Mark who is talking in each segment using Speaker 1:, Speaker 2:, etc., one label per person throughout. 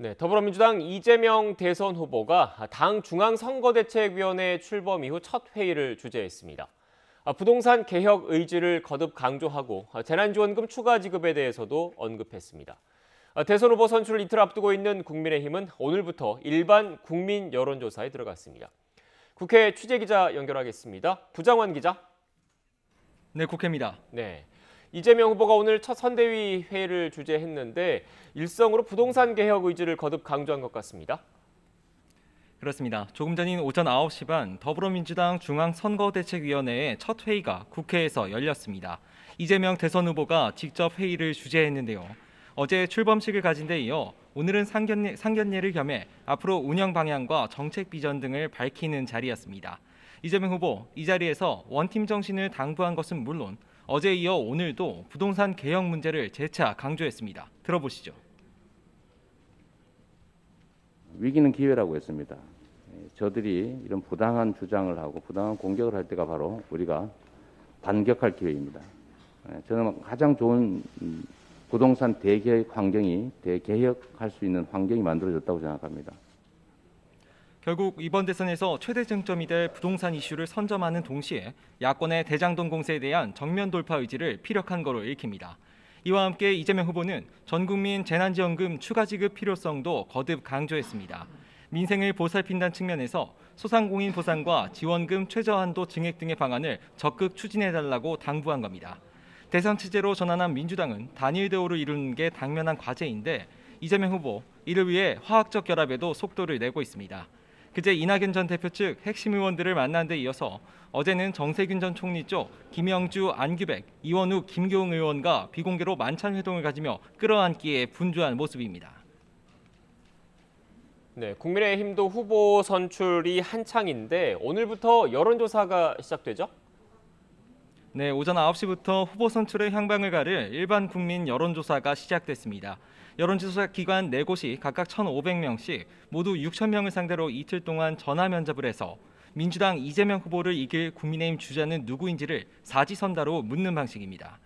Speaker 1: 네, 더불어민주당 이재명 대선 후보가 당 중앙선거대책위원회 출범 이후 첫 회의를 주재했습니다. 부동산 개혁 의지를 거듭 강조하고 재난지원금 추가 지급에 대해서도 언급했습니다. 대선 후보 선출을 이틀 앞두고 있는 국민의힘은 오늘부터 일반 국민 여론조사에 들어갔습니다. 국회 취재기자 연결하겠습니다. 부장원 기자.
Speaker 2: 네, 국회입니다.
Speaker 1: 네. 이재명 후보가 오늘 첫 선대위 회의를 주재했는데 일성으로 부동산 개혁 의지를 거듭 강조한 것 같습니다.
Speaker 2: 그렇습니다. 조금 전인 오전 9시 반 더불어민주당 중앙선거대책위원회의 첫 회의가 국회에서 열렸습니다. 이재명 대선 후보가 직접 회의를 주재했는데요. 어제 출범식을 가진 데 이어 오늘은 상견례를 겸해 앞으로 운영 방향과 정책 비전 등을 밝히는 자리였습니다. 이재명 후보 이 자리에서 원팀 정신을 당부한 것은 물론 어제에 이어 오늘도 부동산 개혁 문제를 재차 강조했습니다. 들어보시죠.
Speaker 3: 위기는 기회라고 했습니다. 저들이 이런 부당한 주장을 하고 부당한 공격을 할 때가 바로 우리가 반격할 기회입니다. 저는 가장 좋은 부동산 대개혁 환경이 대개혁할 수 있는 환경이 만들어졌다고 생각합니다.
Speaker 2: 결국 이번 대선에서 최대 쟁점이 될 부동산 이슈를 선점하는 동시에 야권의 대장동 공세에 대한 정면 돌파 의지를 피력한 거로 읽힙니다. 이와 함께 이재명 후보는 전국민 재난지원금 추가 지급 필요성도 거듭 강조했습니다. 민생을 보살핀다는 측면에서 소상공인 보상과 지원금 최저한도 증액 등의 방안을 적극 추진해달라고 당부한 겁니다. 대선 체제로 전환한 민주당은 단일 대우를 이루는 게 당면한 과제인데 이재명 후보 이를 위해 화학적 결합에도 속도를 내고 있습니다. 그제 이낙연 전 대표 측 핵심 의원들을 만난 데 이어서 어제는 정세균 전 총리 쪽 김영주, 안규백, 이원우, 김교웅 의원과 비공개로 만찬 회동을 가지며 끌어안기에 분주한 모습입니다.
Speaker 1: 네, 국민의힘도 후보 선출이 한창인데 오늘부터 여론조사가 시작되죠?
Speaker 2: 네, 오전 9시부터 후보 선출의 향방을 가를 일반 국민 여론조사가 시작됐습니다. 여론조사 기관 4곳이 각각 1,500명씩 모두 6,000명을 상대로 이틀 동안 전화 면접을 해서 민주당 이재명 후보를 이길 국민의힘 주자는 누구인지를 사지선다로 묻는 방식입니다.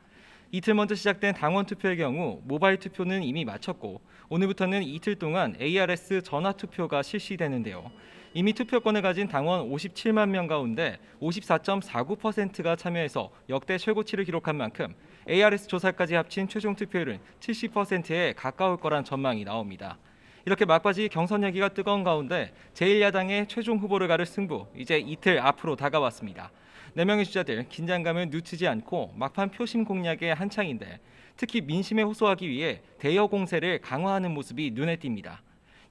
Speaker 2: 이틀 먼저 시작된 당원 투표의 경우 모바일 투표는 이미 마쳤고 오늘부터는 이틀 동안 ARS 전화 투표가 실시되는데요. 이미 투표권을 가진 당원 57만 명 가운데 54.49%가 참여해서 역대 최고치를 기록한 만큼 ARS 조사까지 합친 최종 투표율은 70%에 가까울 거란 전망이 나옵니다. 이렇게 막바지 경선 열기가 뜨거운 가운데 제1야당의 최종 후보를 가를 승부 이제 이틀 앞으로 다가왔습니다. 4명의 주자들 긴장감을 늦추지 않고 막판 표심 공략에 한창인데 특히 민심에 호소하기 위해 대여 공세를 강화하는 모습이 눈에 띕니다.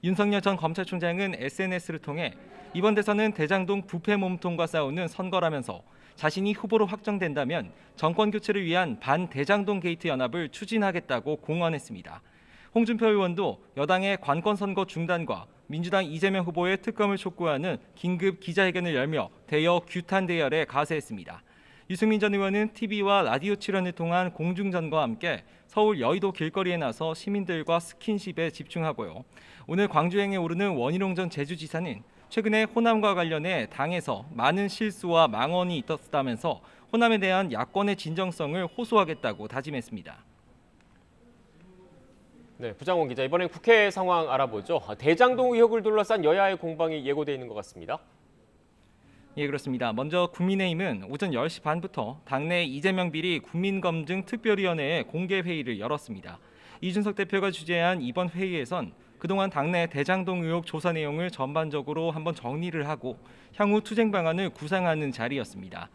Speaker 2: 윤석열 전 검찰총장은 SNS를 통해 이번 대선은 대장동 부패 몸통과 싸우는 선거라면서 자신이 후보로 확정된다면 정권 교체를 위한 반대장동 게이트 연합을 추진하겠다고 공언했습니다. 홍준표 의원도 여당의 관권 선거 중단과 민주당 이재명 후보의 특검을 촉구하는 긴급 기자회견을 열며 대여 규탄 대열에 가세했습니다. 유승민 전 의원은 TV와 라디오 출연을 통한 공중전과 함께 서울 여의도 길거리에 나서 시민들과 스킨십에 집중하고요. 오늘 광주행에 오르는 원희룡 전 제주지사는 최근에 호남과 관련해 당에서 많은 실수와 망언이 있었다면서 호남에 대한 야권의 진정성을 호소하겠다고 다짐했습니다.
Speaker 1: 네, 부장원 기자, 이번엔 국회 상황 알아보죠. 대장동 의혹을 둘러싼 여야의 공방이 예고돼 있는 것 같습니다.
Speaker 2: 예, 그렇습니다. 먼저 국민의힘은 오전 10시 반부터 당내 이재명 비리 국민검증 특별위원회의 공개 회의를 열었습니다. 이준석 대표가 주재한 이번 회의에선 그동안 당내 대장동 의혹 조사 내용을 전반적으로 한번 정리를 하고 향후 투쟁 방안을 구상하는 자리였습니다.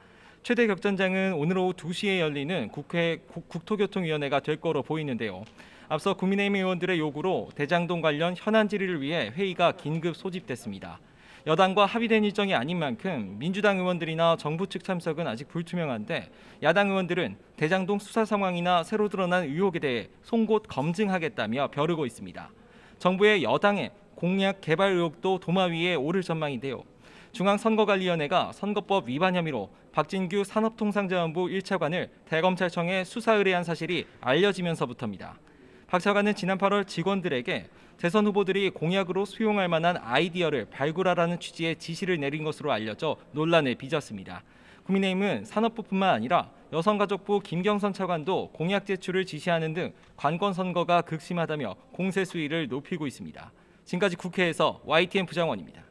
Speaker 2: 최대 격전장은 오늘 오후 2시에 열리는 국회 국토교통위원회가 될 거로 보이는데요. 앞서 국민의힘 의원들의 요구로 대장동 관련 현안 질의를 위해 회의가 긴급 소집됐습니다. 여당과 합의된 일정이 아닌 만큼 민주당 의원들이나 정부 측 참석은 아직 불투명한데 야당 의원들은 대장동 수사 상황이나 새로 드러난 의혹에 대해 송곳 검증하겠다며 벼르고 있습니다. 정부의 여당의 공약 개발 의혹도 도마 위에 오를 전망인데요. 중앙선거관리위원회가 선거법 위반 혐의로 박진규 산업통상자원부 1차관을 대검찰청에 수사 의뢰한 사실이 알려지면서부터입니다. 박 차관은 지난 8월 직원들에게 대선 후보들이 공약으로 수용할 만한 아이디어를 발굴하라는 취지의 지시를 내린 것으로 알려져 논란을 빚었습니다. 국민의힘은 산업부뿐만 아니라 여성가족부 김경선 차관도 공약 제출을 지시하는 등 관권 선거가 극심하다며 공세 수위를 높이고 있습니다. 지금까지 국회에서 YTN 부장원입니다.